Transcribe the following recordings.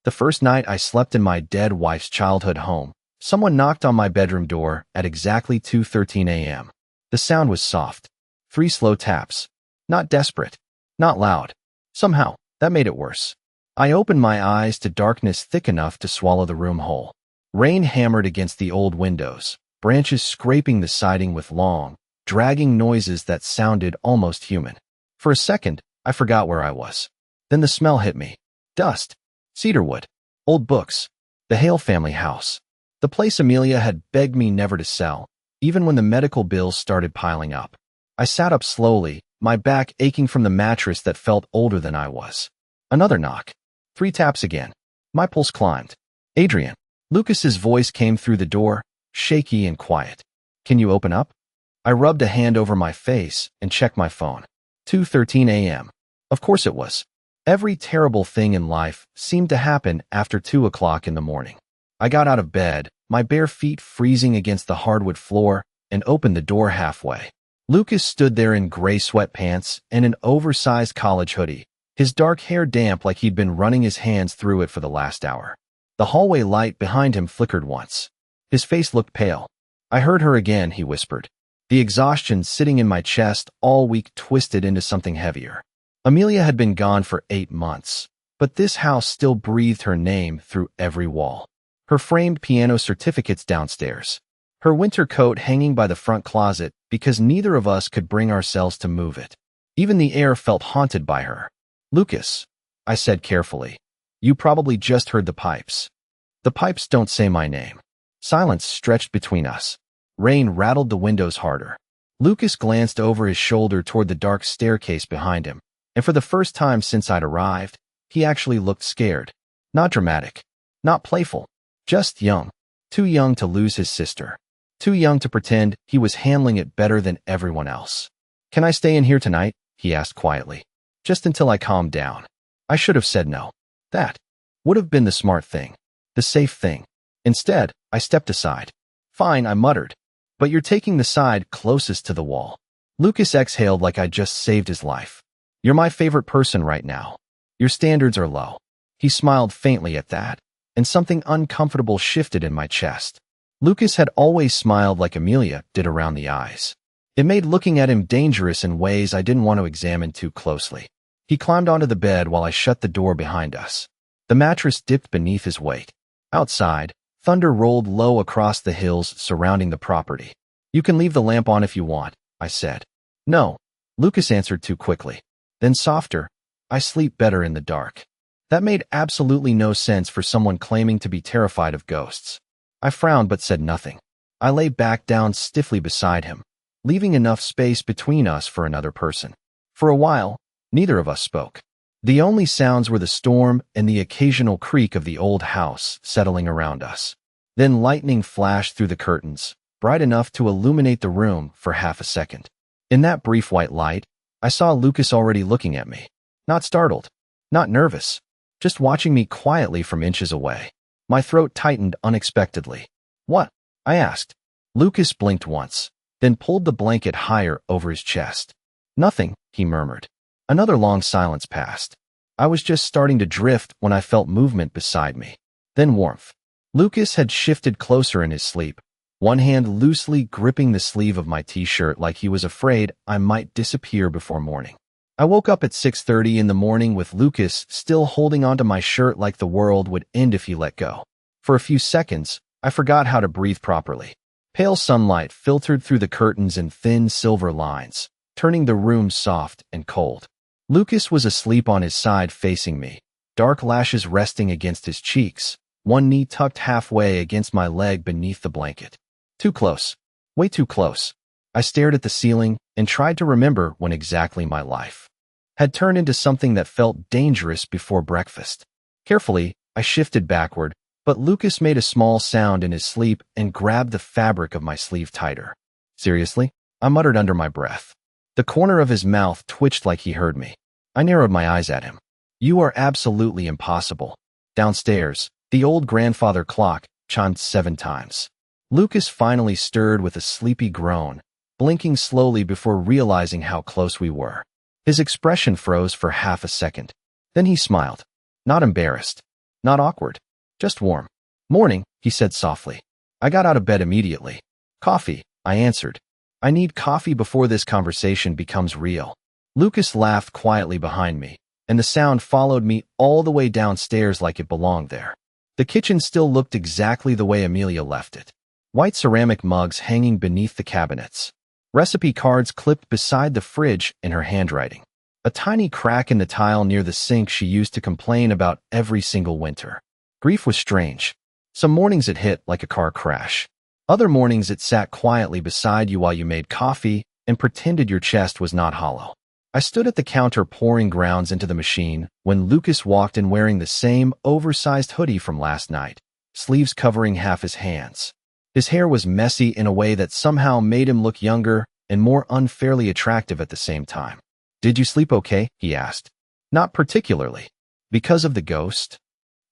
The first night I slept in my dead wife's childhood home, someone knocked on my bedroom door at exactly 2:13 a.m. The sound was soft. 3 slow taps. Not desperate. Not loud. Somehow, that made it worse. I opened my eyes to darkness thick enough to swallow the room whole. Rain hammered against the old windows, branches scraping the siding with long, dragging noises that sounded almost human. For a second, I forgot where I was. Then the smell hit me. Dust. Cedarwood. Old books. The Hale family house. The place Amelia had begged me never to sell, even when the medical bills started piling up. I sat up slowly, my back aching from the mattress that felt older than I was. Another knock. 3 taps again. My pulse climbed. Adrian. Lucas's voice came through the door, shaky and quiet. Can you open up? I rubbed a hand over my face and checked my phone. 2:13 a.m. Of course it was. Every terrible thing in life seemed to happen after 2 o'clock in the morning. I got out of bed, my bare feet freezing against the hardwood floor, and opened the door halfway. Lucas stood there in gray sweatpants and an oversized college hoodie, his dark hair damp like he'd been running his hands through it for the last hour. The hallway light behind him flickered once. His face looked pale. I heard her again, he whispered. The exhaustion sitting in my chest all week twisted into something heavier. Amelia had been gone for 8 months, but this house still breathed her name through every wall. Her framed piano certificates downstairs. Her winter coat hanging by the front closet because neither of us could bring ourselves to move it. Even the air felt haunted by her. Lucas, I said carefully. You probably just heard the pipes. The pipes don't say my name. Silence stretched between us. Rain rattled the windows harder. Lucas glanced over his shoulder toward the dark staircase behind him, and for the first time since I'd arrived, he actually looked scared. Not dramatic. Not playful. Just young. Too young to lose his sister. Too young to pretend he was handling it better than everyone else. Can I stay in here tonight? He asked quietly. Just until I calmed down. I should have said no. That would have been the smart thing. The safe thing. Instead, I stepped aside. Fine, I muttered. But you're taking the side closest to the wall. Lucas exhaled like I'd just saved his life. You're my favorite person right now. Your standards are low. He smiled faintly at that, and something uncomfortable shifted in my chest. Lucas had always smiled like Amelia did around the eyes. It made looking at him dangerous in ways I didn't want to examine too closely. He climbed onto the bed while I shut the door behind us. The mattress dipped beneath his weight. Outside, thunder rolled low across the hills surrounding the property. You can leave the lamp on if you want, I said. No, Lucas answered too quickly. Then softer, I sleep better in the dark. That made absolutely no sense for someone claiming to be terrified of ghosts. I frowned but said nothing. I lay back down stiffly beside him, leaving enough space between us for another person. For a while, neither of us spoke. The only sounds were the storm and the occasional creak of the old house settling around us. Then lightning flashed through the curtains, bright enough to illuminate the room for half a second. In that brief white light, I saw Lucas already looking at me. Not startled, not nervous, just watching me quietly from inches away. My throat tightened unexpectedly. What? I asked. Lucas blinked once, then pulled the blanket higher over his chest. Nothing, he murmured. Another long silence passed. I was just starting to drift when I felt movement beside me. Then warmth. Lucas had shifted closer in his sleep, one hand loosely gripping the sleeve of my t-shirt like he was afraid I might disappear before morning. I woke up at 6:30 in the morning with Lucas still holding onto my shirt like the world would end if he let go. For a few seconds, I forgot how to breathe properly. Pale sunlight filtered through the curtains in thin silver lines, turning the room soft and cold. Lucas was asleep on his side facing me, dark lashes resting against his cheeks, one knee tucked halfway against my leg beneath the blanket. Too close. Way too close. I stared at the ceiling and tried to remember when exactly my life had turned into something that felt dangerous before breakfast. Carefully, I shifted backward, but Lucas made a small sound in his sleep and grabbed the fabric of my sleeve tighter. Seriously? I muttered under my breath. The corner of his mouth twitched like he heard me. I narrowed my eyes at him. You are absolutely impossible. Downstairs, the old grandfather clock chimed 7 times. Lucas finally stirred with a sleepy groan, blinking slowly before realizing how close we were. His expression froze for half a second. Then he smiled. Not embarrassed. Not awkward. Just warm. Morning, he said softly. I got out of bed immediately. Coffee, I answered. I need coffee before this conversation becomes real. Lucas laughed quietly behind me, and the sound followed me all the way downstairs like it belonged there. The kitchen still looked exactly the way Amelia left it. White ceramic mugs hanging beneath the cabinets. Recipe cards clipped beside the fridge in her handwriting. A tiny crack in the tile near the sink she used to complain about every single winter. Grief was strange. Some mornings it hit like a car crash. Other mornings it sat quietly beside you while you made coffee and pretended your chest was not hollow. I stood at the counter pouring grounds into the machine when Lucas walked in wearing the same oversized hoodie from last night, sleeves covering half his hands. His hair was messy in a way that somehow made him look younger and more unfairly attractive at the same time. Did you sleep okay? He asked. Not particularly. Because of the ghost?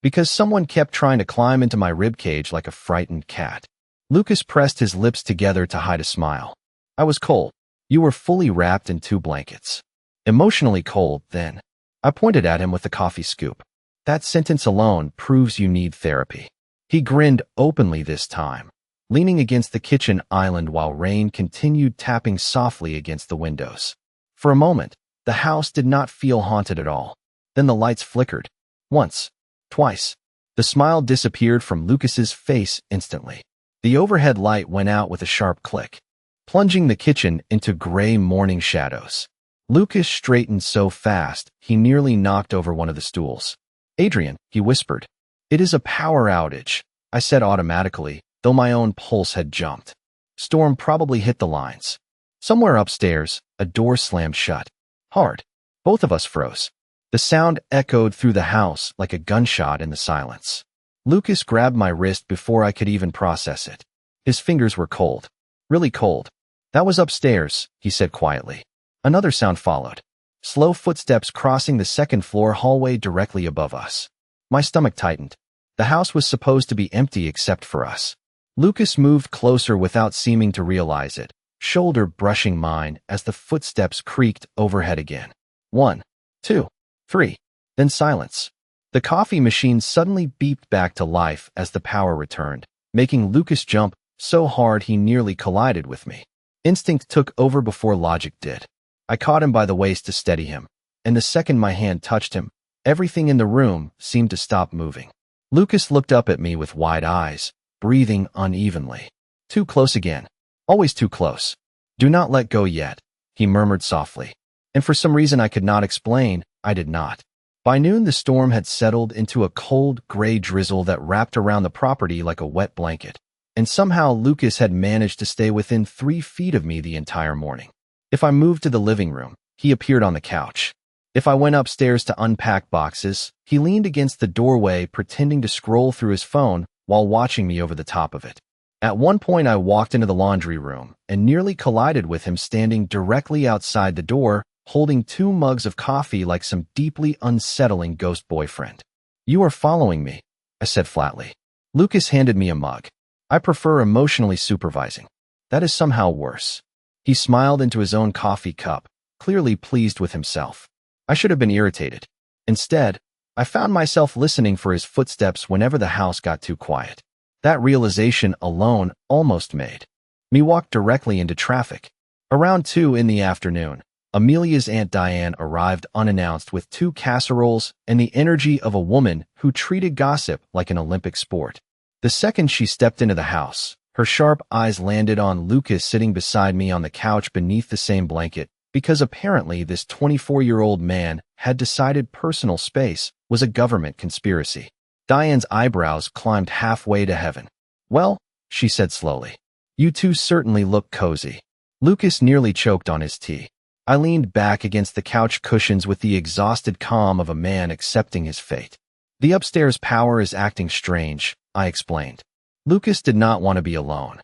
Because someone kept trying to climb into my ribcage like a frightened cat. Lucas pressed his lips together to hide a smile. I was cold. You were fully wrapped in 2 blankets. Emotionally cold, then. I pointed at him with the coffee scoop. That sentence alone proves you need therapy. He grinned openly this time, leaning against the kitchen island while rain continued tapping softly against the windows. For a moment, the house did not feel haunted at all. Then the lights flickered. Once. Twice. The smile disappeared from Lucas's face instantly. The overhead light went out with a sharp click, plunging the kitchen into gray morning shadows. Lucas straightened so fast, he nearly knocked over one of the stools. Adrian, he whispered. It is a power outage, I said automatically, though my own pulse had jumped. Storm probably hit the lines. Somewhere upstairs, a door slammed shut. Hard. Both of us froze. The sound echoed through the house like a gunshot in the silence. Lucas grabbed my wrist before I could even process it. His fingers were cold. Really cold. That was upstairs, he said quietly. Another sound followed. Slow footsteps crossing the second-floor hallway directly above us. My stomach tightened. The house was supposed to be empty except for us. Lucas moved closer without seeming to realize it, shoulder brushing mine as the footsteps creaked overhead again. 1, 2, 3. Then silence. The coffee machine suddenly beeped back to life as the power returned, making Lucas jump so hard he nearly collided with me. Instinct took over before logic did. I caught him by the waist to steady him, and the second my hand touched him, everything in the room seemed to stop moving. Lucas looked up at me with wide eyes, breathing unevenly. Too close again. Always too close. Do not let go yet, he murmured softly. And for some reason I could not explain, I did not. By noon the storm had settled into a cold, gray drizzle that wrapped around the property like a wet blanket, and somehow Lucas had managed to stay within 3 feet of me the entire morning. If I moved to the living room, he appeared on the couch. If I went upstairs to unpack boxes, he leaned against the doorway pretending to scroll through his phone while watching me over the top of it. At one point I walked into the laundry room and nearly collided with him standing directly outside the door, holding 2 mugs of coffee like some deeply unsettling ghost boyfriend. You are following me, I said flatly. Lucas handed me a mug. I prefer emotionally supervising. That is somehow worse. He smiled into his own coffee cup, clearly pleased with himself. I should have been irritated. Instead, I found myself listening for his footsteps whenever the house got too quiet. That realization alone almost made me walk directly into traffic. Around 2 in the afternoon, Amelia's Aunt Diane arrived unannounced with 2 casseroles and the energy of a woman who treated gossip like an Olympic sport. The second she stepped into the house, her sharp eyes landed on Lucas sitting beside me on the couch beneath the same blanket, because apparently this 24-year-old man had decided personal space was a government conspiracy. Diane's eyebrows climbed halfway to heaven. Well, she said slowly, you two certainly look cozy. Lucas nearly choked on his tea. I leaned back against the couch cushions with the exhausted calm of a man accepting his fate. The upstairs power is acting strange, I explained. Lucas did not want to be alone.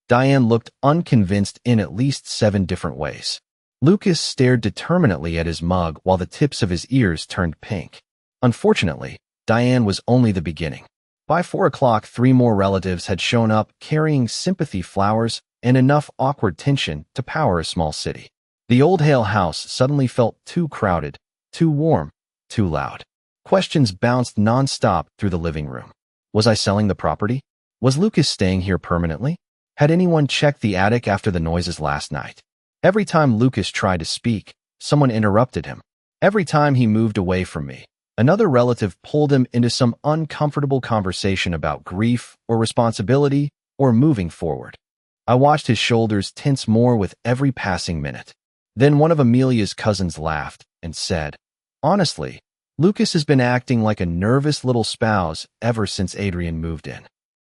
Diane looked unconvinced in at least 7 different ways. Lucas stared determinately at his mug while the tips of his ears turned pink. Unfortunately, Diane was only the beginning. By 4 o'clock, 3 more relatives had shown up carrying sympathy flowers and enough awkward tension to power a small city. The old Hale house suddenly felt too crowded, too warm, too loud. Questions bounced nonstop through the living room. Was I selling the property? Was Lucas staying here permanently? Had anyone checked the attic after the noises last night? Every time Lucas tried to speak, someone interrupted him. Every time he moved away from me, another relative pulled him into some uncomfortable conversation about grief or responsibility or moving forward. I watched his shoulders tense more with every passing minute. Then one of Amelia's cousins laughed and said, "Honestly, Lucas has been acting like a nervous little spouse ever since Adrian moved in."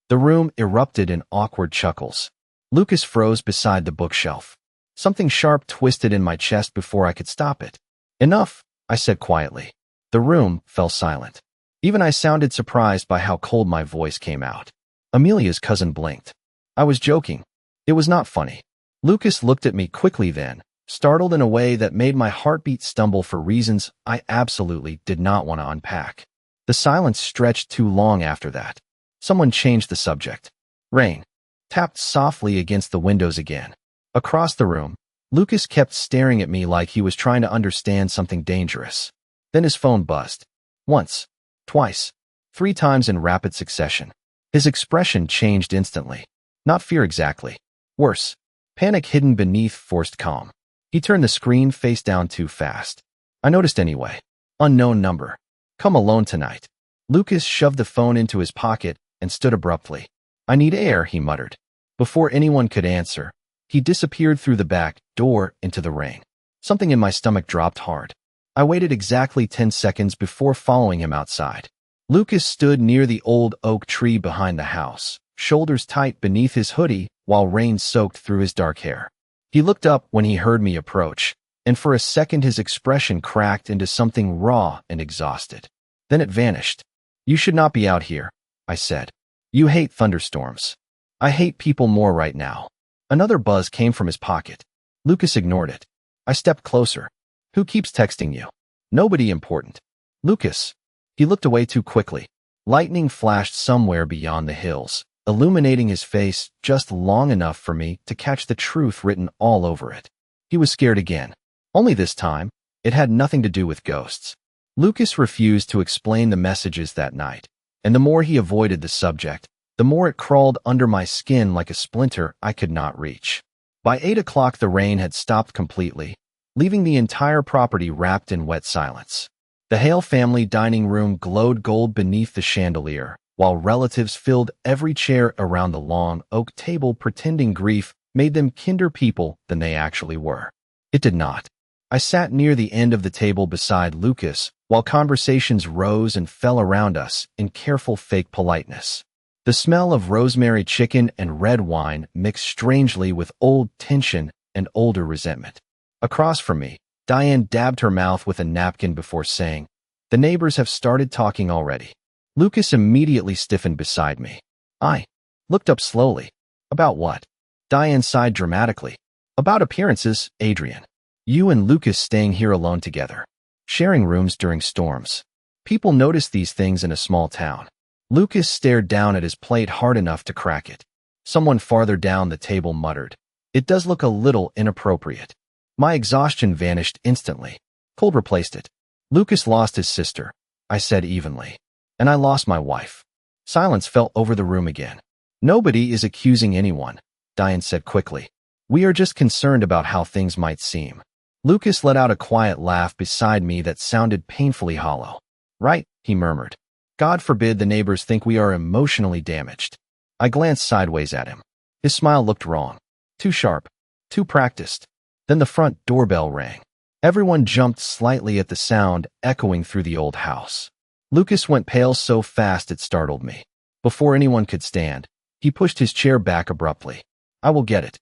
The room erupted in awkward chuckles. Lucas froze beside the bookshelf. Something sharp twisted in my chest before I could stop it. "Enough," I said quietly. The room fell silent. Even I sounded surprised by how cold my voice came out. Amelia's cousin blinked. I was joking. It was not funny. Lucas looked at me quickly then, startled in a way that made my heartbeat stumble for reasons I absolutely did not want to unpack. The silence stretched too long after that. Someone changed the subject. Rain tapped softly against the windows again. Across the room, Lucas kept staring at me like he was trying to understand something dangerous. Then his phone buzzed. Once, twice, 3 times in rapid succession. His expression changed instantly. Not fear exactly. Worse, panic hidden beneath forced calm. He turned the screen face down too fast. I noticed anyway. Unknown number. Come alone tonight. Lucas shoved the phone into his pocket and stood abruptly. "I need air," he muttered. Before anyone could answer, he disappeared through the back door into the rain. Something in my stomach dropped hard. I waited exactly 10 seconds before following him outside. Lucas stood near the old oak tree behind the house, shoulders tight beneath his hoodie while rain soaked through his dark hair. He looked up when he heard me approach, and for a second his expression cracked into something raw and exhausted. Then it vanished. "You should not be out here," I said. "You hate thunderstorms." "I hate people more right now." Another buzz came from his pocket. Lucas ignored it. I stepped closer. "Who keeps texting you?" "Nobody important." "Lucas." He looked away too quickly. Lightning flashed somewhere beyond the hills, illuminating his face just long enough for me to catch the truth written all over it. He was scared again. Only this time, it had nothing to do with ghosts. Lucas refused to explain the messages that night, and the more he avoided the subject, the more it crawled under my skin like a splinter I could not reach. By 8 o'clock the rain had stopped completely, leaving the entire property wrapped in wet silence. The Hale family dining room glowed gold beneath the chandelier, while relatives filled every chair around the long oak table pretending grief made them kinder people than they actually were. It did not. I sat near the end of the table beside Lucas while conversations rose and fell around us in careful fake politeness. The smell of rosemary chicken and red wine mixed strangely with old tension and older resentment. Across from me, Diane dabbed her mouth with a napkin before saying, "The neighbors have started talking already." Lucas immediately stiffened beside me. I looked up slowly. "About what?" Diane sighed dramatically. "About appearances, Adrian. You and Lucas staying here alone together. Sharing rooms during storms. People notice these things in a small town." Lucas stared down at his plate hard enough to crack it. Someone farther down the table muttered, "It does look a little inappropriate." My exhaustion vanished instantly. Cold replaced it. "Lucas lost his sister," I said evenly. "And I lost my wife." Silence fell over the room again. "Nobody is accusing anyone," Diane said quickly. "We are just concerned about how things might seem." Lucas let out a quiet laugh beside me that sounded painfully hollow. "Right," he murmured. "God forbid the neighbors think we are emotionally damaged." I glanced sideways at him. His smile looked wrong. Too sharp. Too practiced. Then the front doorbell rang. Everyone jumped slightly at the sound echoing through the old house. Lucas went pale so fast it startled me. Before anyone could stand, he pushed his chair back abruptly. "I will get it."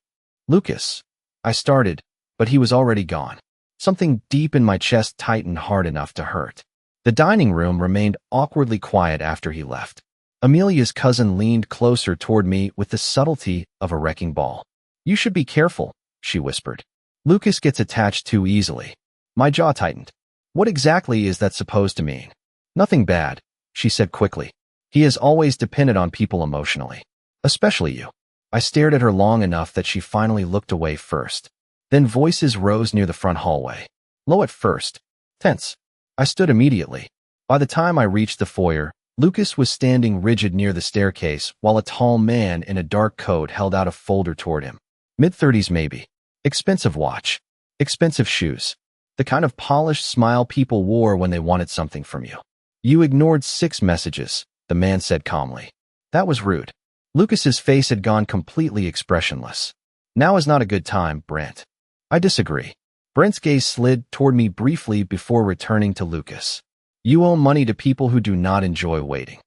"Lucas." I started, but he was already gone. Something deep in my chest tightened hard enough to hurt. The dining room remained awkwardly quiet after he left. Amelia's cousin leaned closer toward me with the subtlety of a wrecking ball. "You should be careful," she whispered. "Lucas gets attached too easily." My jaw tightened. "What exactly is that supposed to mean?" "Nothing bad," she said quickly. "He has always depended on people emotionally. Especially you." I stared at her long enough that she finally looked away first. Then voices rose near the front hallway. Low at first. Tense. I stood immediately. By the time I reached the foyer, Lucas was standing rigid near the staircase while a tall man in a dark coat held out a folder toward him. Mid-30s maybe. Expensive watch. Expensive shoes. The kind of polished smile people wore when they wanted something from you. You ignored 6 messages, the man said calmly. That was rude. Lucas's face had gone completely expressionless. Now is not a good time, Brent. I disagree. Brent's gaze slid toward me briefly before returning to Lucas. You owe money to people who do not enjoy waiting.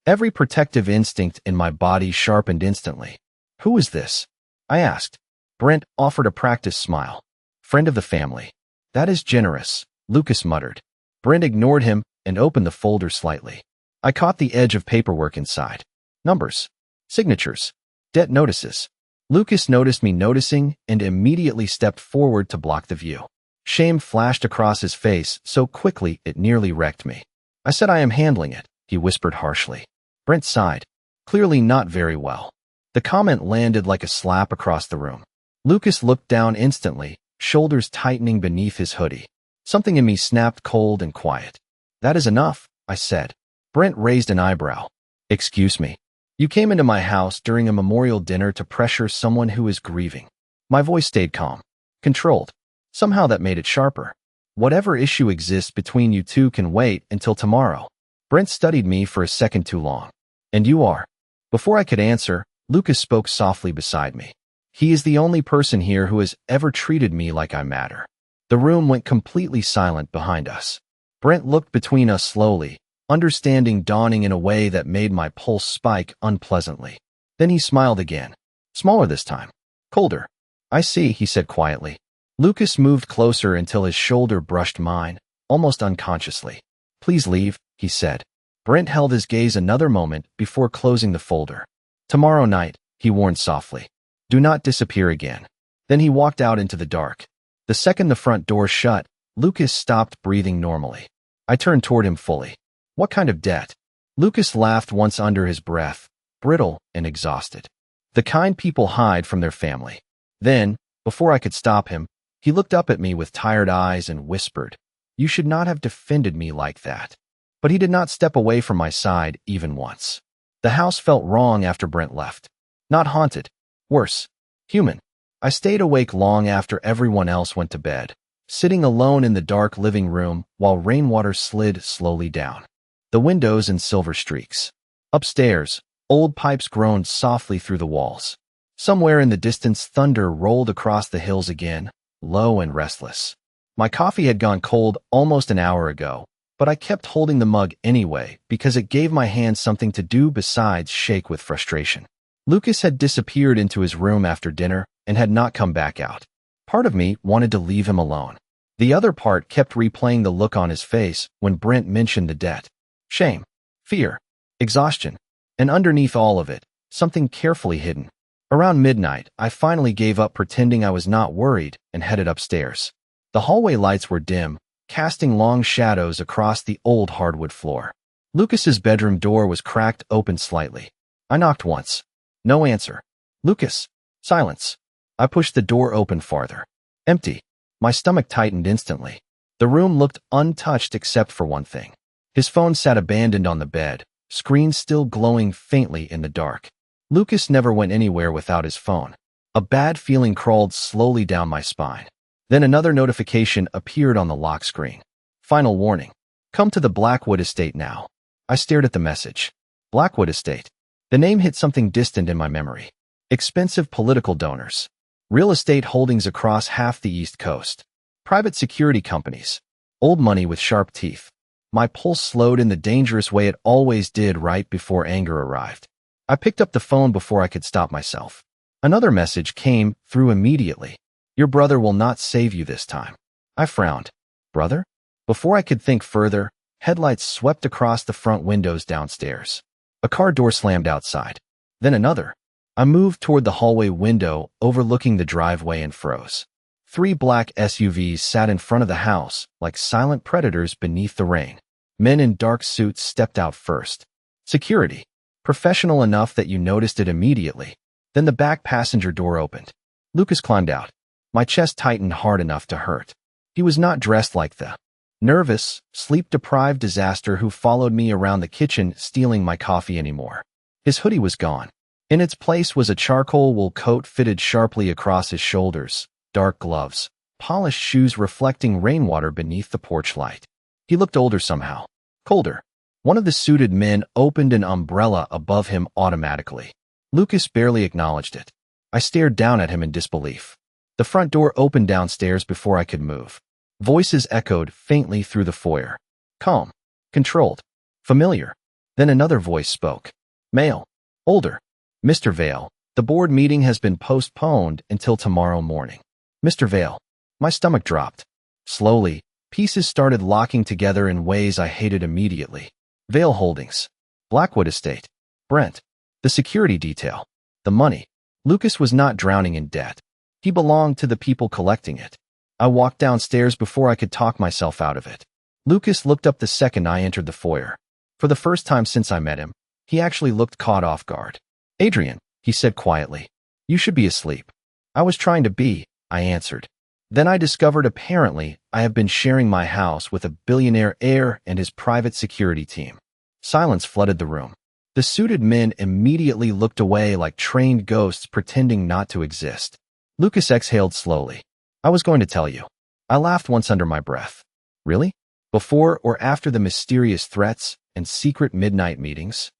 Every protective instinct in my body sharpened instantly. Who is this? I asked. Brent offered a practiced smile. Friend of the family. That is generous, Lucas muttered. Brent ignored him and opened the folder slightly. I caught the edge of paperwork inside. Numbers. Signatures. Debt notices. Lucas noticed me noticing and immediately stepped forward to block the view. Shame flashed across his face so quickly it nearly wrecked me. I said I am handling it, he whispered harshly. Brent sighed. Clearly not very well. The comment landed like a slap across the room. Lucas looked down instantly, shoulders tightening beneath his hoodie. Something in me snapped cold and quiet. That is enough, I said. Brent raised an eyebrow. Excuse me. You came into my house during a memorial dinner to pressure someone who is grieving. My voice stayed calm, controlled. Somehow that made it sharper. Whatever issue exists between you two can wait until tomorrow. Brent studied me for a second too long. And you are. Before I could answer, Lucas spoke softly beside me. He is the only person here who has ever treated me like I matter. The room went completely silent behind us. Brent looked between us slowly, understanding dawning in a way that made my pulse spike unpleasantly. Then he smiled again. Smaller this time. Colder. I see, he said quietly. Lucas moved closer until his shoulder brushed mine, almost unconsciously. Please leave, he said. Brent held his gaze another moment before closing the folder. Tomorrow night, he warned softly. Do not disappear again. Then he walked out into the dark. The second the front door shut, Lucas stopped breathing normally. I turned toward him fully. What kind of debt? Lucas laughed once under his breath, brittle and exhausted. The kind people hide from their family. Then, before I could stop him, he looked up at me with tired eyes and whispered, You should not have defended me like that. But he did not step away from my side even once. The house felt wrong after Brent left. Not haunted. Worse. Human. I stayed awake long after everyone else went to bed, sitting alone in the dark living room while rainwater slid slowly down. The windows in silver streaks. Upstairs, old pipes groaned softly through the walls. Somewhere in the distance, thunder rolled across the hills again, low and restless. My coffee had gone cold almost an hour ago, but I kept holding the mug anyway because it gave my hands something to do besides shake with frustration. Lucas had disappeared into his room after dinner and had not come back out. Part of me wanted to leave him alone. The other part kept replaying the look on his face when Brent mentioned the debt. Shame, fear, exhaustion, and underneath all of it, something carefully hidden. Around midnight, I finally gave up pretending I was not worried and headed upstairs. The hallway lights were dim, casting long shadows across the old hardwood floor. Lucas's bedroom door was cracked open slightly. I knocked once. No answer. Lucas. Silence. I pushed the door open farther. Empty. My stomach tightened instantly. The room looked untouched except for one thing. His phone sat abandoned on the bed, screen still glowing faintly in the dark. Lucas never went anywhere without his phone. A bad feeling crawled slowly down my spine. Then another notification appeared on the lock screen. Final warning. Come to the Blackwood Estate now. I stared at the message. Blackwood Estate. The name hit something distant in my memory. Expensive political donors. Real estate holdings across half the East Coast. Private security companies. Old money with sharp teeth. My pulse slowed in the dangerous way it always did right before anger arrived. I picked up the phone before I could stop myself. Another message came through immediately. Your brother will not save you this time. I frowned. Brother? Before I could think further, headlights swept across the front windows downstairs. A car door slammed outside. Then another. I moved toward the hallway window overlooking the driveway and froze. 3 black SUVs sat in front of the house like silent predators beneath the rain. Men in dark suits stepped out first. Security. Professional enough that you noticed it immediately. Then the back passenger door opened. Lucas climbed out. My chest tightened hard enough to hurt. He was not dressed like the Nervous, sleep-deprived disaster who followed me around the kitchen stealing my coffee anymore. His hoodie was gone. In its place was a charcoal wool coat fitted sharply across his shoulders, dark gloves, polished shoes reflecting rainwater beneath the porch light. He looked older somehow. Colder. One of the suited men opened an umbrella above him automatically. Lucas barely acknowledged it. I stared down at him in disbelief. The front door opened downstairs before I could move. Voices echoed faintly through the foyer. Calm. Controlled. Familiar. Then another voice spoke. Male. Older. Mr. Vale, the board meeting has been postponed until tomorrow morning. Mr. Vale. My stomach dropped. Slowly, pieces started locking together in ways I hated immediately. Vale Holdings. Blackwood Estate. Brent. The security detail. The money. Lucas was not drowning in debt. He belonged to the people collecting it. I walked downstairs before I could talk myself out of it. Lucas looked up the second I entered the foyer. For the first time since I met him, he actually looked caught off guard. Adrian, he said quietly. You should be asleep. I was trying to be, I answered. Then I discovered apparently I have been sharing my house with a billionaire heir and his private security team. Silence flooded the room. The suited men immediately looked away like trained ghosts pretending not to exist. Lucas exhaled slowly. I was going to tell you. I laughed once under my breath. Really? Before or after the mysterious threats and secret midnight meetings?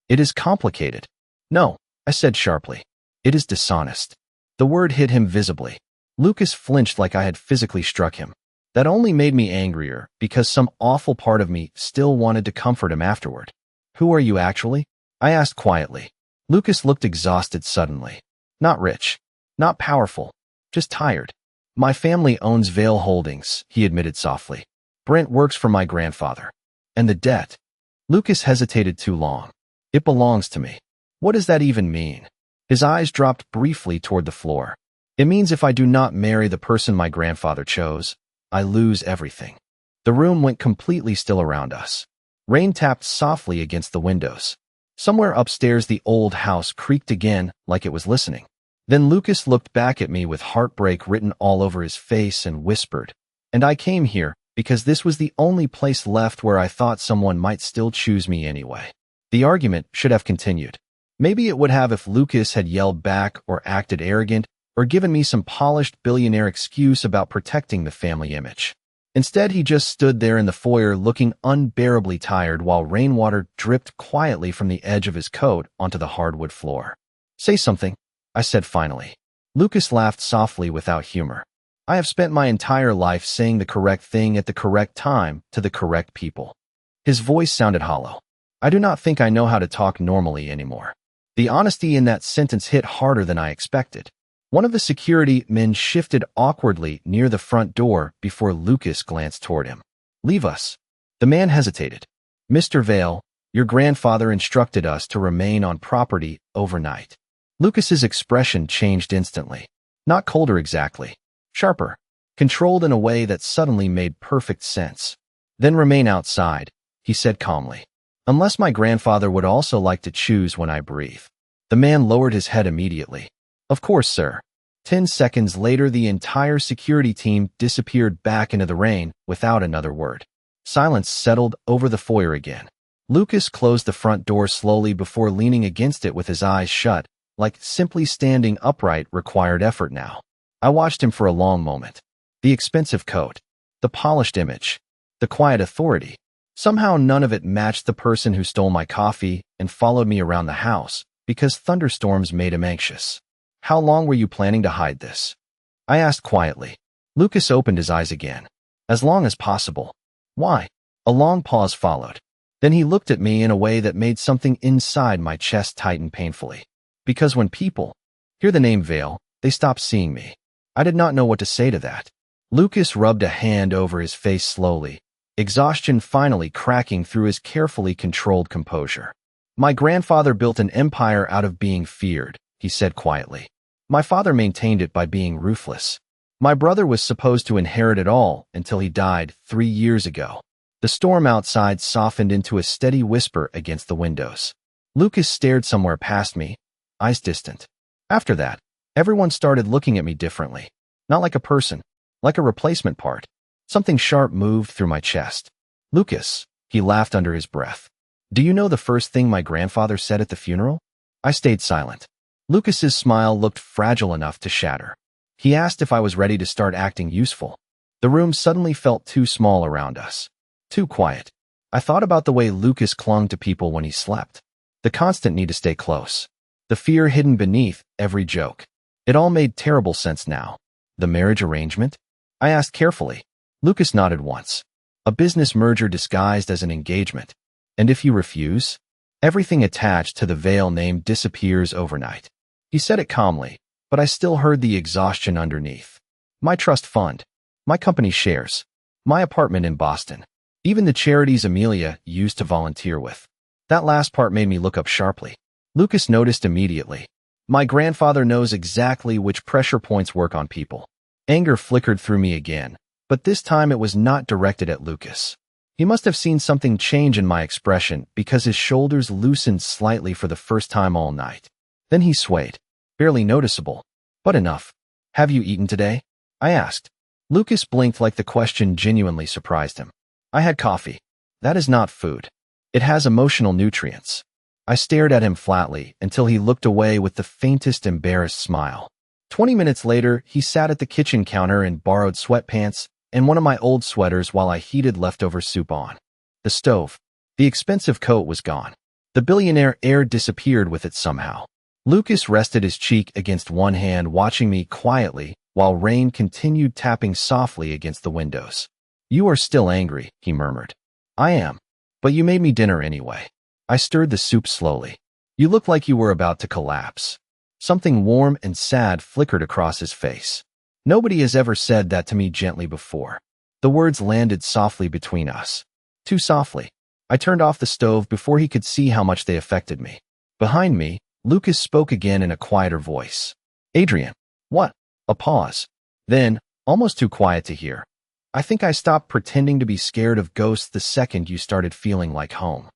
It is complicated. No, I said sharply. It is dishonest. The word hit him visibly. Lucas flinched like I had physically struck him. That only made me angrier because some awful part of me still wanted to comfort him afterward. Who are you actually? I asked quietly. Lucas looked exhausted suddenly. Not rich. Not powerful. Just tired. My family owns Vale Holdings, he admitted softly. Brent works for my grandfather. And the debt? Lucas hesitated too long. It belongs to me. What does that even mean? His eyes dropped briefly toward the floor. It means if I do not marry the person my grandfather chose, I lose everything. The room went completely still around us. Rain tapped softly against the windows. Somewhere upstairs the old house creaked again like it was listening. Then Lucas looked back at me with heartbreak written all over his face and whispered, "And I came here because this was the only place left where I thought someone might still choose me anyway." The argument should have continued. Maybe it would have if Lucas had yelled back or acted arrogant or given me some polished billionaire excuse about protecting the family image. Instead, he just stood there in the foyer looking unbearably tired while rainwater dripped quietly from the edge of his coat onto the hardwood floor. Say something, I said finally. Lucas laughed softly without humor. I have spent my entire life saying the correct thing at the correct time to the correct people. His voice sounded hollow. I do not think I know how to talk normally anymore. The honesty in that sentence hit harder than I expected. One of the security men shifted awkwardly near the front door before Lucas glanced toward him. Leave us. The man hesitated. Mr. Vale, your grandfather instructed us to remain on property overnight. Lucas's expression changed instantly. Not colder exactly. Sharper. Controlled in a way that suddenly made perfect sense. Then remain outside, he said calmly. Unless my grandfather would also like to choose when I breathe. The man lowered his head immediately. Of course, sir. 10 seconds later, the entire security team disappeared back into the rain without another word. Silence settled over the foyer again. Lucas closed the front door slowly before leaning against it with his eyes shut, like simply standing upright required effort now. I watched him for a long moment. The expensive coat, the polished image, the quiet authority. Somehow none of it matched the person who stole my coffee and followed me around the house because thunderstorms made him anxious. How long were you planning to hide this? I asked quietly. Lucas opened his eyes again. As long as possible. Why? A long pause followed. Then he looked at me in a way that made something inside my chest tighten painfully. Because when people hear the name Vale, they stop seeing me. I did not know what to say to that. Lucas rubbed a hand over his face slowly, exhaustion finally cracking through his carefully controlled composure. My grandfather built an empire out of being feared, he said quietly. My father maintained it by being ruthless. My brother was supposed to inherit it all until he died 3 years ago. The storm outside softened into a steady whisper against the windows. Lucas stared somewhere past me, eyes distant. After that, everyone started looking at me differently. Not like a person, like a replacement part. Something sharp moved through my chest. Lucas, he laughed under his breath. Do you know the first thing my grandfather said at the funeral? I stayed silent. Lucas's smile looked fragile enough to shatter. He asked if I was ready to start acting useful. The room suddenly felt too small around us. Too quiet. I thought about the way Lucas clung to people when he slept. The constant need to stay close. The fear hidden beneath every joke. It all made terrible sense now. The marriage arrangement? I asked carefully. Lucas nodded once. A business merger disguised as an engagement. And if you refuse? Everything attached to the Vale name disappears overnight. He said it calmly, but I still heard the exhaustion underneath. My trust fund. My company shares. My apartment in Boston. Even the charities Amelia used to volunteer with. That last part made me look up sharply. Lucas noticed immediately. My grandfather knows exactly which pressure points work on people. Anger flickered through me again, but this time it was not directed at Lucas. He must have seen something change in my expression because his shoulders loosened slightly for the first time all night. Then he swayed. Barely noticeable, but enough. Have you eaten today? I asked. Lucas blinked like the question genuinely surprised him. I had coffee. That is not food. It has emotional nutrients. I stared at him flatly until he looked away with the faintest embarrassed smile. 20 minutes later, he sat at the kitchen counter in borrowed sweatpants and one of my old sweaters while I heated leftover soup on. The stove. The expensive coat was gone. The billionaire heir disappeared with it somehow. Lucas rested his cheek against one hand, watching me quietly, while rain continued tapping softly against the windows. You are still angry, he murmured. I am. But you made me dinner anyway. I stirred the soup slowly. You looked like you were about to collapse. Something warm and sad flickered across his face. Nobody has ever said that to me gently before. The words landed softly between us. Too softly. I turned off the stove before he could see how much they affected me. Behind me, Lucas spoke again in a quieter voice. Adrian. What? A pause. Then, almost too quiet to hear. I think I stopped pretending to be scared of ghosts the second you started feeling like home.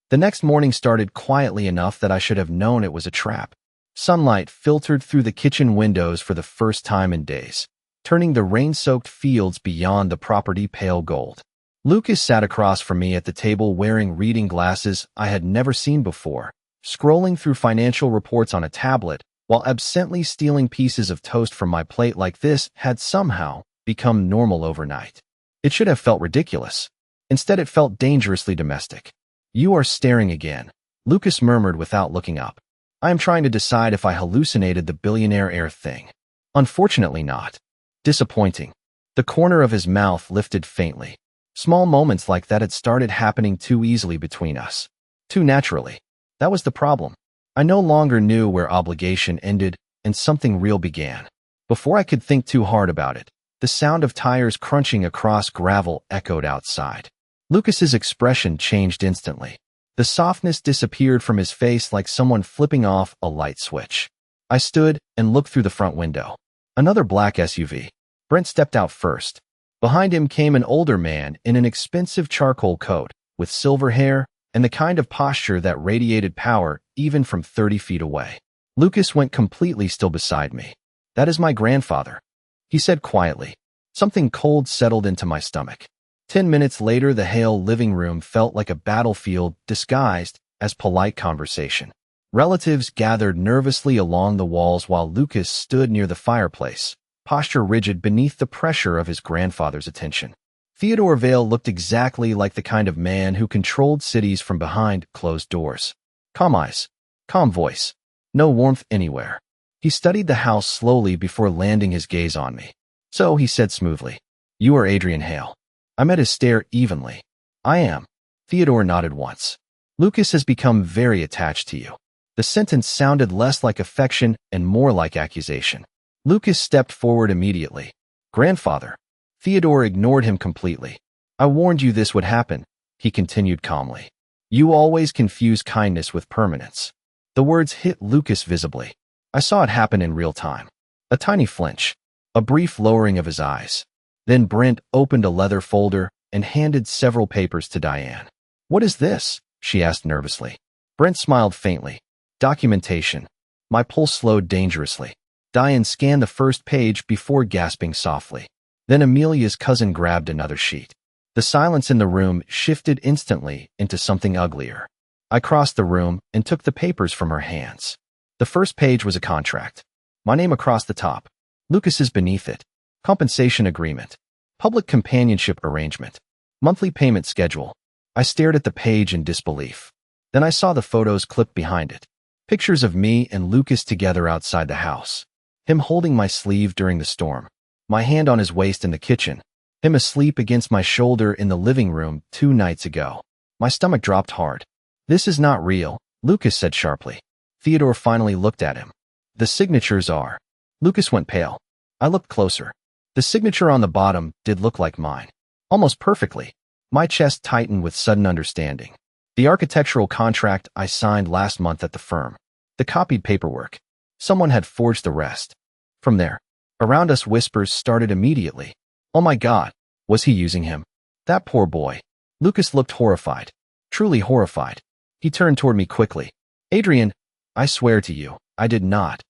The next morning started quietly enough that I should have known it was a trap. Sunlight filtered through the kitchen windows for the first time in days, turning the rain-soaked fields beyond the property pale gold. Lucas sat across from me at the table wearing reading glasses I had never seen before, scrolling through financial reports on a tablet, while absently stealing pieces of toast from my plate like this had somehow become normal overnight. It should have felt ridiculous. Instead, it felt dangerously domestic. You are staring again, Lucas murmured without looking up. I am trying to decide if I hallucinated the billionaire heir thing. Unfortunately not. Disappointing. The corner of his mouth lifted faintly. Small moments like that had started happening too easily between us. Too naturally. That was the problem. I no longer knew where obligation ended and something real began. Before I could think too hard about it, the sound of tires crunching across gravel echoed outside. Lucas's expression changed instantly. The softness disappeared from his face like someone flipping off a light switch. I stood and looked through the front window. Another black SUV. Brent stepped out first. Behind him came an older man in an expensive charcoal coat, with silver hair and the kind of posture that radiated power even from 30 feet away. Lucas went completely still beside me. That is my grandfather, he said quietly. Something cold settled into my stomach. 10 minutes later, the Hale living room felt like a battlefield disguised as polite conversation. Relatives gathered nervously along the walls while Lucas stood near the fireplace, posture rigid beneath the pressure of his grandfather's attention. Theodore Vale looked exactly like the kind of man who controlled cities from behind closed doors. Calm eyes, calm voice, no warmth anywhere. He studied the house slowly before landing his gaze on me. So he said smoothly, "You are Adrian Hale." I met his stare evenly. I am. Theodore nodded once. Lucas has become very attached to you. The sentence sounded less like affection and more like accusation. Lucas stepped forward immediately. Grandfather. Theodore ignored him completely. I warned you this would happen, he continued calmly. You always confuse kindness with permanence. The words hit Lucas visibly. I saw it happen in real time. A tiny flinch. A brief lowering of his eyes. Then Brent opened a leather folder and handed several papers to Diane. What is this? She asked nervously. Brent smiled faintly. Documentation. My pulse slowed dangerously. Diane scanned the first page before gasping softly. Then Amelia's cousin grabbed another sheet. The silence in the room shifted instantly into something uglier. I crossed the room and took the papers from her hands. The first page was a contract. My name across the top. Lucas's beneath it. Compensation agreement. Public companionship arrangement. Monthly payment schedule. I stared at the page in disbelief. Then I saw the photos clipped behind it. Pictures of me and Lucas together outside the house. Him holding my sleeve during the storm. My hand on his waist in the kitchen. Him asleep against my shoulder in the living room 2 nights ago. My stomach dropped hard. This is not real, Lucas said sharply. Theodore finally looked at him. The signatures are. Lucas went pale. I looked closer. The signature on the bottom did look like mine. Almost perfectly. My chest tightened with sudden understanding. The architectural contract I signed last month at the firm. The copied paperwork. Someone had forged the rest. From there, around us whispers started immediately. Oh my God, was he using him? That poor boy. Lucas looked horrified. Truly horrified. He turned toward me quickly. Adrian, I swear to you, I did not.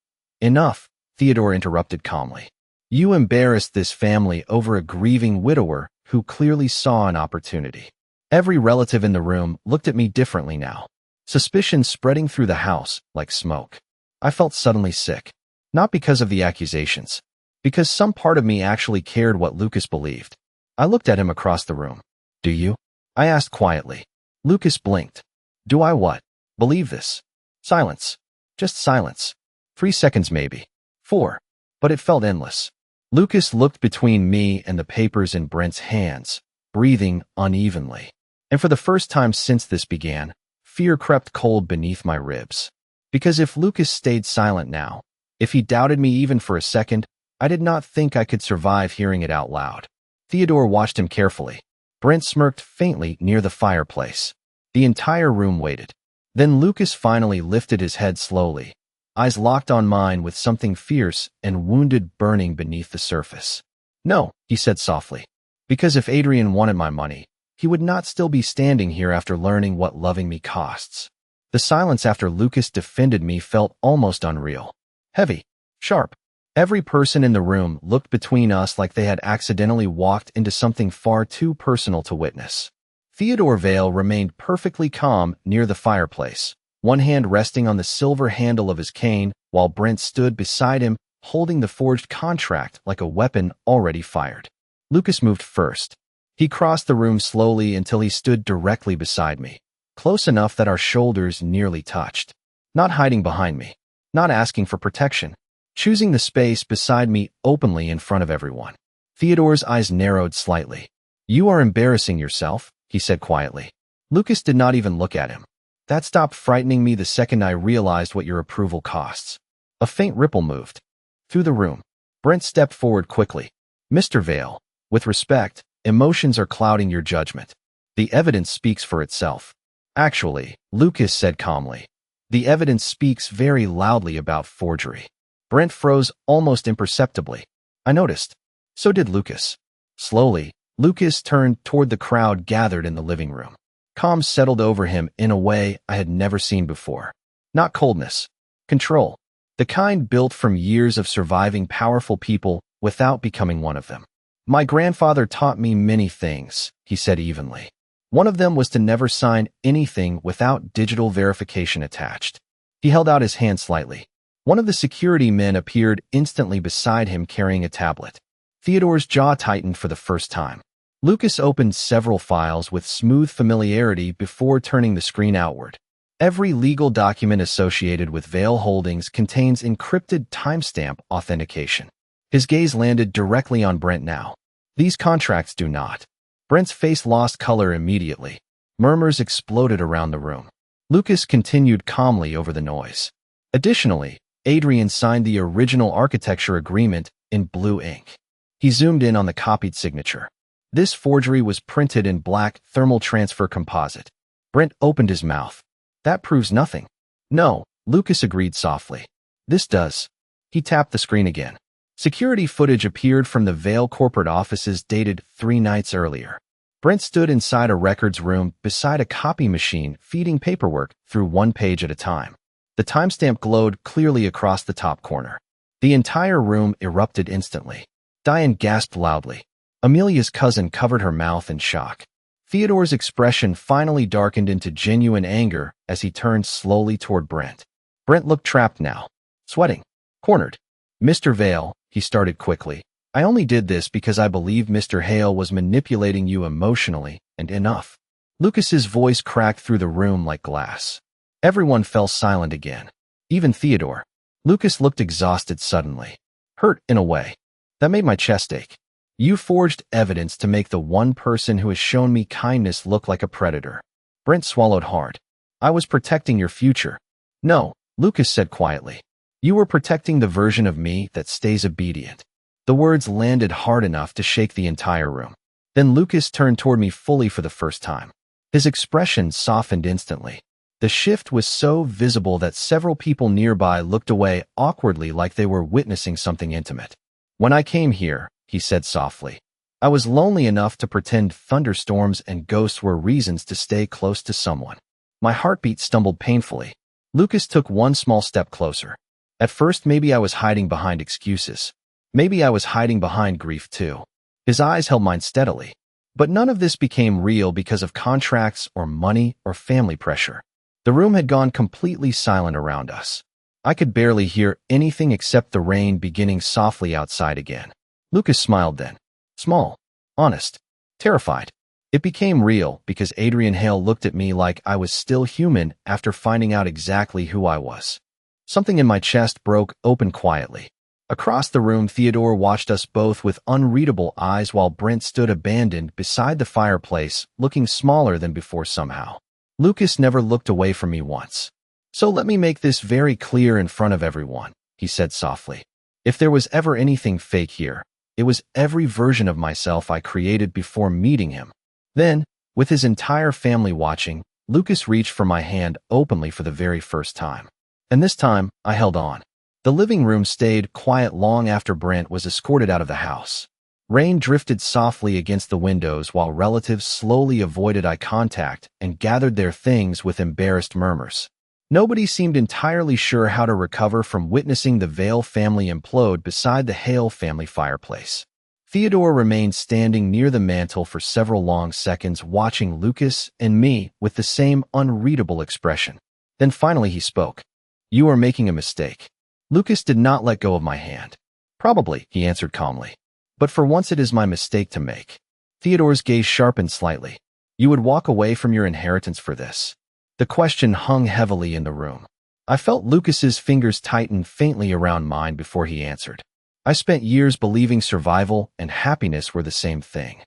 Enough, Theodore interrupted calmly. You embarrassed this family over a grieving widower who clearly saw an opportunity. Every relative in the room looked at me differently now. Suspicion spreading through the house like smoke. I felt suddenly sick. Not because of the accusations. Because some part of me actually cared what Lucas believed. I looked at him across the room. Do you? I asked quietly. Lucas blinked. Do I what? Believe this? Silence. Just silence. 3 seconds maybe. 4. But it felt endless. Lucas looked between me and the papers in Brent's hands, breathing unevenly. And for the first time since this began, fear crept cold beneath my ribs. Because if Lucas stayed silent now, if he doubted me even for a second, I did not think I could survive hearing it out loud. Theodore watched him carefully. Brent smirked faintly near the fireplace. The entire room waited. Then Lucas finally lifted his head slowly, eyes locked on mine with something fierce and wounded burning beneath the surface. No, he said softly. Because if Adrian wanted my money, he would not still be standing here after learning what loving me costs. The silence after Lucas defended me felt almost unreal. Heavy. Sharp. Every person in the room looked between us like they had accidentally walked into something far too personal to witness. Theodore Vale remained perfectly calm near the fireplace, one hand resting on the silver handle of his cane, while Brent stood beside him, holding the forged contract like a weapon already fired. Lucas moved first. He crossed the room slowly until he stood directly beside me, close enough that our shoulders nearly touched. Not hiding behind me, not asking for protection, choosing the space beside me openly in front of everyone. Theodore's eyes narrowed slightly. You are embarrassing yourself, he said quietly. Lucas did not even look at him. That stopped frightening me the second I realized what your approval costs. A faint ripple moved through the room. Brent stepped forward quickly. Mr. Vale, with respect, emotions are clouding your judgment. The evidence speaks for itself. Actually, Lucas said calmly, the evidence speaks very loudly about forgery. Brent froze almost imperceptibly. I noticed. So did Lucas. Slowly, Lucas turned toward the crowd gathered in the living room. Calm settled over him in a way I had never seen before. Not coldness. Control. The kind built from years of surviving powerful people without becoming one of them. My grandfather taught me many things, he said evenly. One of them was to never sign anything without digital verification attached. He held out his hand slightly. One of the security men appeared instantly beside him carrying a tablet. Theodore's jaw tightened for the first time. Lucas opened several files with smooth familiarity before turning the screen outward. Every legal document associated with Vale Holdings contains encrypted timestamp authentication. His gaze landed directly on Brent now. These contracts do not. Brent's face lost color immediately. Murmurs exploded around the room. Lucas continued calmly over the noise. Additionally, Adrian signed the original architecture agreement in blue ink. He zoomed in on the copied signature. This forgery was printed in black thermal transfer composite. Brent opened his mouth. That proves nothing. No, Lucas agreed softly. This does. He tapped the screen again. Security footage appeared from the Vale corporate offices dated 3 nights earlier. Brent stood inside a records room beside a copy machine feeding paperwork through one page at a time. The timestamp glowed clearly across the top corner. The entire room erupted instantly. Diane gasped loudly. Amelia's cousin covered her mouth in shock. Theodore's expression finally darkened into genuine anger as he turned slowly toward Brent. Brent looked trapped now, sweating, cornered. Mr. Vale, he started quickly. I only did this because I believed Mr. Hale was manipulating you emotionally, and enough. Lucas's voice cracked through the room like glass. Everyone fell silent again. Even Theodore. Lucas looked exhausted suddenly. Hurt, in a way. That made my chest ache. You forged evidence to make the one person who has shown me kindness look like a predator. Brent swallowed hard. I was protecting your future. No, Lucas said quietly. You were protecting the version of me that stays obedient. The words landed hard enough to shake the entire room. Then Lucas turned toward me fully for the first time. His expression softened instantly. The shift was so visible that several people nearby looked away awkwardly like they were witnessing something intimate. When I came here, he said softly, I was lonely enough to pretend thunderstorms and ghosts were reasons to stay close to someone. My heartbeat stumbled painfully. Lucas took one small step closer. At first, maybe I was hiding behind excuses. Maybe I was hiding behind grief too. His eyes held mine steadily. But none of this became real because of contracts or money or family pressure. The room had gone completely silent around us. I could barely hear anything except the rain beginning softly outside again. Lucas smiled then. Small, honest, terrified. It became real because Adrian Hale looked at me like I was still human after finding out exactly who I was. Something in my chest broke open quietly. Across the room, Theodore watched us both with unreadable eyes while Brent stood abandoned beside the fireplace, looking smaller than before somehow. Lucas never looked away from me once. So let me make this very clear in front of everyone, he said softly. If there was ever anything fake here, it was every version of myself I created before meeting him. Then, with his entire family watching, Lucas reached for my hand openly for the very first time. And this time, I held on. The living room stayed quiet long after Brent was escorted out of the house. Rain drifted softly against the windows while relatives slowly avoided eye contact and gathered their things with embarrassed murmurs. Nobody seemed entirely sure how to recover from witnessing the Vale family implode beside the Hale family fireplace. Theodore remained standing near the mantel for several long seconds, watching Lucas and me with the same unreadable expression. Then finally he spoke. You are making a mistake. Lucas did not let go of my hand. Probably, he answered calmly. But for once it is my mistake to make. Theodore's gaze sharpened slightly. You would walk away from your inheritance for this. The question hung heavily in the room. I felt Lucas's fingers tighten faintly around mine before he answered. I spent years believing survival and happiness were the same thing.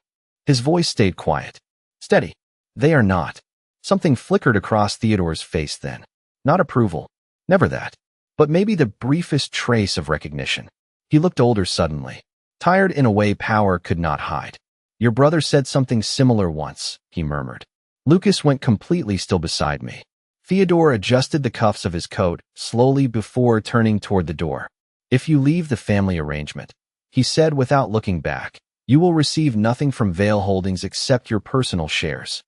His voice stayed quiet. Steady. They are not. Something flickered across Theodore's face then. Not approval. Never that. But maybe the briefest trace of recognition. He looked older suddenly. Tired in a way power could not hide. Your brother said something similar once, he murmured. Lucas went completely still beside me. Theodore adjusted the cuffs of his coat slowly before turning toward the door. If you leave the family arrangement, he said without looking back, you will receive nothing from Vale Holdings except your personal shares.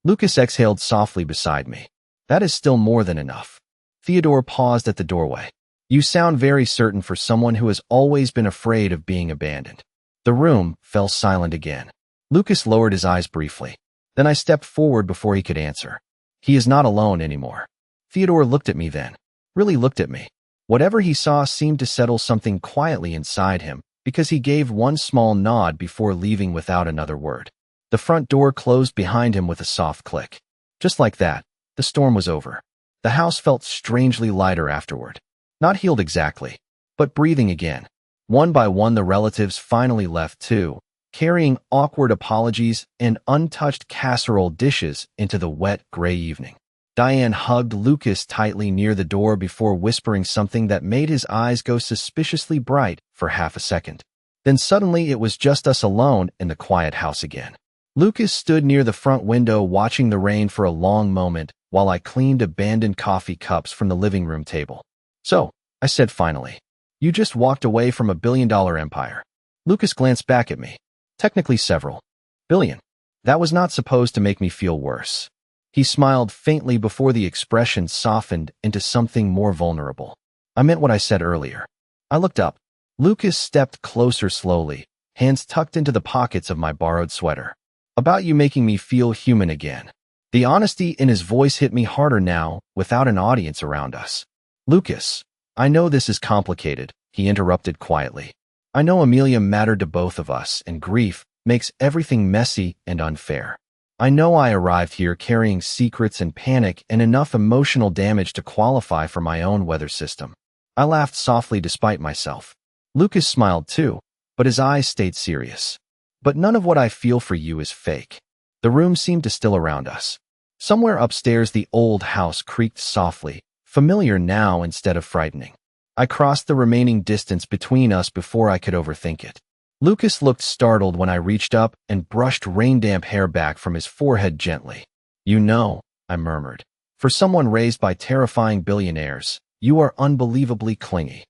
Lucas exhaled softly beside me. That is still more than enough. Theodore paused at the doorway. You sound very certain for someone who has always been afraid of being abandoned. The room fell silent again. Lucas lowered his eyes briefly. Then I stepped forward before he could answer. He is not alone anymore. Theodore looked at me then. Really looked at me. Whatever he saw seemed to settle something quietly inside him, because he gave one small nod before leaving without another word. The front door closed behind him with a soft click. Just like that, the storm was over. The house felt strangely lighter afterward. Not healed exactly, but breathing again. One by one the relatives finally left too, carrying awkward apologies and untouched casserole dishes into the wet, gray evening. Diane hugged Lucas tightly near the door before whispering something that made his eyes go suspiciously bright for half a second. Then suddenly it was just us alone in the quiet house again. Lucas stood near the front window watching the rain for a long moment while I cleaned abandoned coffee cups from the living room table. So, I said finally, you just walked away from $1 billion empire. Lucas glanced back at me. Technically several. Billion. That was not supposed to make me feel worse. He smiled faintly before the expression softened into something more vulnerable. I meant what I said earlier. I looked up. Lucas stepped closer slowly, hands tucked into the pockets of my borrowed sweater. About you making me feel human again. The honesty in his voice hit me harder now, without an audience around us. Lucas, I know this is complicated, he interrupted quietly. I know Amelia mattered to both of us, and grief makes everything messy and unfair. I know I arrived here carrying secrets and panic and enough emotional damage to qualify for my own weather system. I laughed softly despite myself. Lucas smiled too, but his eyes stayed serious. But none of what I feel for you is fake. The room seemed to still around us. Somewhere upstairs the old house creaked softly, familiar now instead of frightening. I crossed the remaining distance between us before I could overthink it. Lucas looked startled when I reached up and brushed rain-damp hair back from his forehead gently. You know, I murmured. For someone raised by terrifying billionaires, you are unbelievably clingy.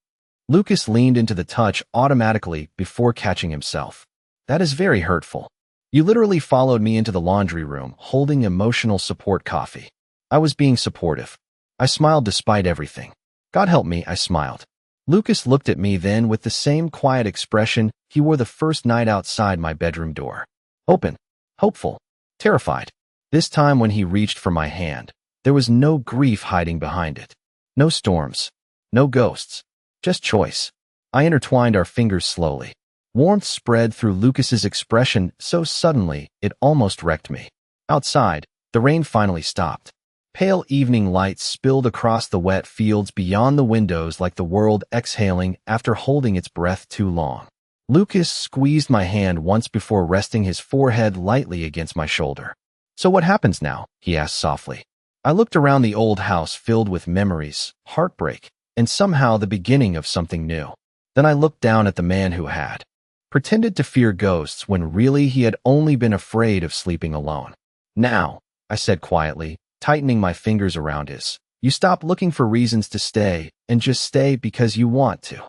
Lucas leaned into the touch automatically before catching himself. That is very hurtful. You literally followed me into the laundry room, holding emotional support coffee. I was being supportive. I smiled despite everything. God help me, I smiled. Lucas looked at me then with the same quiet expression he wore the first night outside my bedroom door. Open, hopeful, terrified. This time when he reached for my hand, there was no grief hiding behind it. No storms, no ghosts, just choice. I intertwined our fingers slowly. Warmth spread through Lucas's expression so suddenly it almost wrecked me. Outside, the rain finally stopped. Pale evening light spilled across the wet fields beyond the windows like the world exhaling after holding its breath too long. Lucas squeezed my hand once before resting his forehead lightly against my shoulder. So what happens now? He asked softly. I looked around the old house filled with memories, heartbreak, and somehow the beginning of something new. Then I looked down at the man who had pretended to fear ghosts when really he had only been afraid of sleeping alone. Now, I said quietly, tightening my fingers around his. You stop looking for reasons to stay and just stay because you want to.